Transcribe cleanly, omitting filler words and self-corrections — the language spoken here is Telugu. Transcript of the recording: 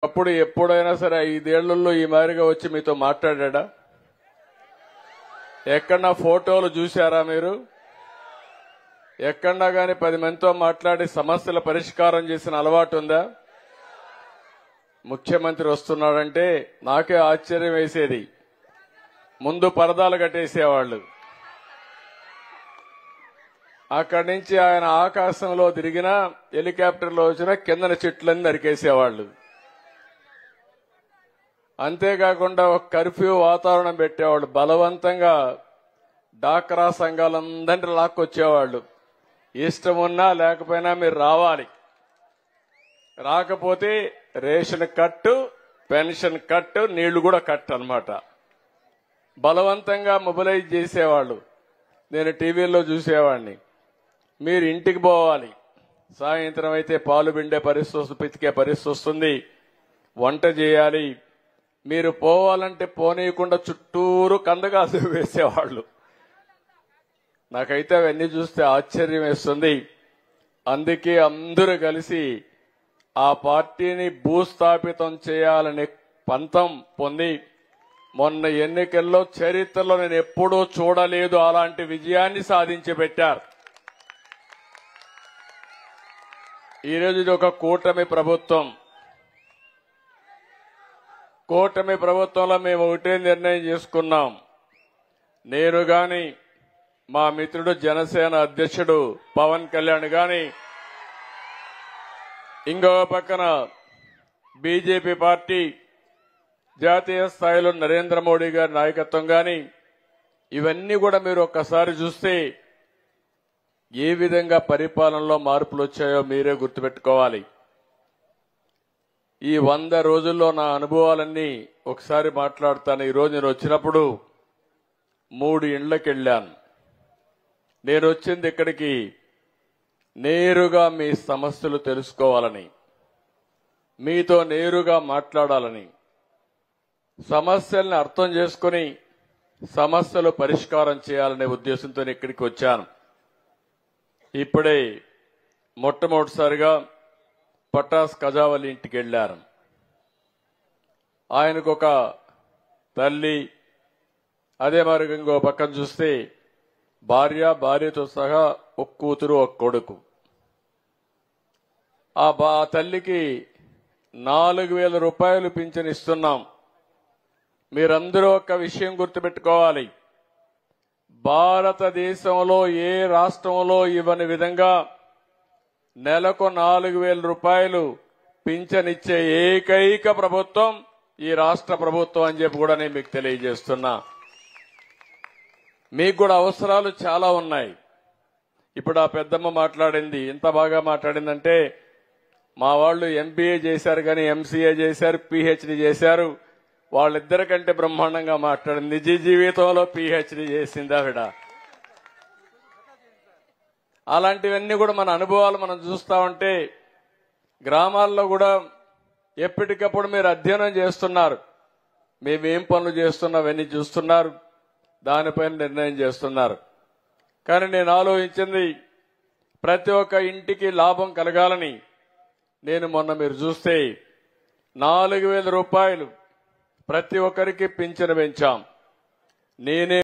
అప్పుడు ఎప్పుడైనా సరే 5 ఏళ్లలో ఈ మాదిరిగా వచ్చి మీతో మాట్లాడా? ఎక్కడన్నా ఫోటోలు చూశారా మీరు? ఎక్కడన్నా గాని 10 మందితో మాట్లాడి సమస్యల పరిష్కారం చేసిన అలవాటు ఉందా? ముఖ్యమంత్రి వస్తున్నాడంటే నాకే ఆశ్చర్యం వేసేది. ముందు పరదాలు కట్టేసేవాళ్లు, అక్కడి నుంచి ఆయన ఆకాశంలో తిరిగినా హెలికాప్టర్లో వచ్చినా కిందన చెట్లన్నీ నరికేసేవాళ్లు. అంతేకాకుండా ఒక కర్ఫ్యూ వాతావరణం పెట్టేవాళ్ళు. బలవంతంగా డాక్రా సంఘాలందరినీ లాక్కొచ్చేవాళ్లు. ఇష్టం ఉన్నా లేకపోయినా మీరు రావాలి, రాకపోతే రేషన్ కట్టు, పెన్షన్ కట్టు, నీళ్లు కూడా కట్టు అన్నమాట. బలవంతంగా మొబిలైజ్ చేసేవాళ్లు. నేను టీవీల్లో చూసేవాడిని. మీరు ఇంటికి పోవాలి, సాయంత్రం అయితే పాలు పిండే పరిస్థితి వస్తుంది, పితికే పరిస్థితి వస్తుంది, వంట చేయాలి. మీరు పోవాలంటే పోనీయకుండా చుట్టూరు కందగాసు వేసేవాళ్లు. నాకైతే అవన్నీ చూస్తే ఆశ్చర్యం వేస్తుంది. అందుకే అందరూ కలిసి ఆ పార్టీని భూస్థాపితం చేయాలనే పంతం పొంది మొన్న ఎన్నికల్లో చరిత్రలో నేను ఎప్పుడూ చూడలేదు అలాంటి విజయాన్ని సాధించి పెట్టారు. ఈరోజు ఇది ఒక కూటమి ప్రభుత్వం. కూటమి ప్రభుత్వంలో మేము ఒకటే నిర్ణయం చేసుకున్నాం. నేను గాని, మా మిత్రుడు జనసేన అధ్యక్షుడు పవన్ కళ్యాణ్ గాని, ఇంకో పక్కన బీజేపీ పార్టీ జాతీయ స్థాయిలో నరేంద్ర మోడీ గారి నాయకత్వం గాని, ఇవన్నీ కూడా మీరు ఒక్కసారి చూస్తే ఏ విధంగా పరిపాలనలో మార్పులు వచ్చాయో మీరే గుర్తుపెట్టుకోవాలి. ఈ 100 రోజుల్లో నా అనుభవాలన్నీ ఒకసారి మాట్లాడతాను. ఈరోజు నేను వచ్చినప్పుడు 3 ఇండ్లకి వెళ్ళాను. నేను వచ్చింది ఇక్కడికి నేరుగా మీ సమస్యలు తెలుసుకోవాలని, మీతో నేరుగా మాట్లాడాలని, సమస్యల్ని అర్థం చేసుకుని సమస్యలు పరిష్కారం చేయాలనే ఉద్దేశంతో ఇక్కడికి వచ్చాను. ఇప్పుడే మొట్టమొదటిసారిగా పటాస్ కజావలి ఇంటికి వెళ్లారు. ఆయనకు ఒక తల్లి, అదే మరి ఇంకో పక్కన చూస్తే భార్యతో సహా ఒక కూతురు, ఒక కొడుకు. ఆ తల్లికి 4,000 రూపాయలు పింఛన్ ఇస్తున్నాం. మీరందరూ ఒక విషయం గుర్తుపెట్టుకోవాలి. భారతదేశంలో ఏ రాష్ట్రంలో ఇవ్వని విధంగా నెలకు 4,000 రూపాయలు పింఛన్ ఇచ్చే ఏకైక ప్రభుత్వం ఈ రాష్ట్ర ప్రభుత్వం అని చెప్పి కూడా నేను మీకు తెలియజేస్తున్నా. మీకు కూడా అవసరాలు చాలా ఉన్నాయి. ఇప్పుడు ఆ పెద్దమ్మ మాట్లాడింది, ఎంత బాగా మాట్లాడిందంటే, మా వాళ్ళు ఎంబీఏ చేశారు కానీ ఎంసీఏ చేశారు, పీహెచ్డీ చేశారు. వాళ్ళిద్దరికంటే బ్రహ్మాండంగా మాట్లాడింది. నిజ జీవితంలో పీహెచ్డీ చేసింది ఆవిడ. అలాంటివన్నీ కూడా మన అనుభవాలు మనం చూస్తా ఉంటే, గ్రామాల్లో కూడా ఎప్పటికప్పుడు మీరు అధ్యయనం చేస్తున్నారు. మేమేం పనులు చేస్తున్నామన్నీ చూస్తున్నారు, దానిపైన నిర్ణయం చేస్తున్నారు. కానీ నేను ఆలోచించింది, ప్రతి ఒక్క ఇంటికి లాభం కలగాలని. నేను మొన్న మీరు చూస్తే 4,000 రూపాయలు ప్రతి ఒక్కరికి పింఛను పెంచాం. నేనే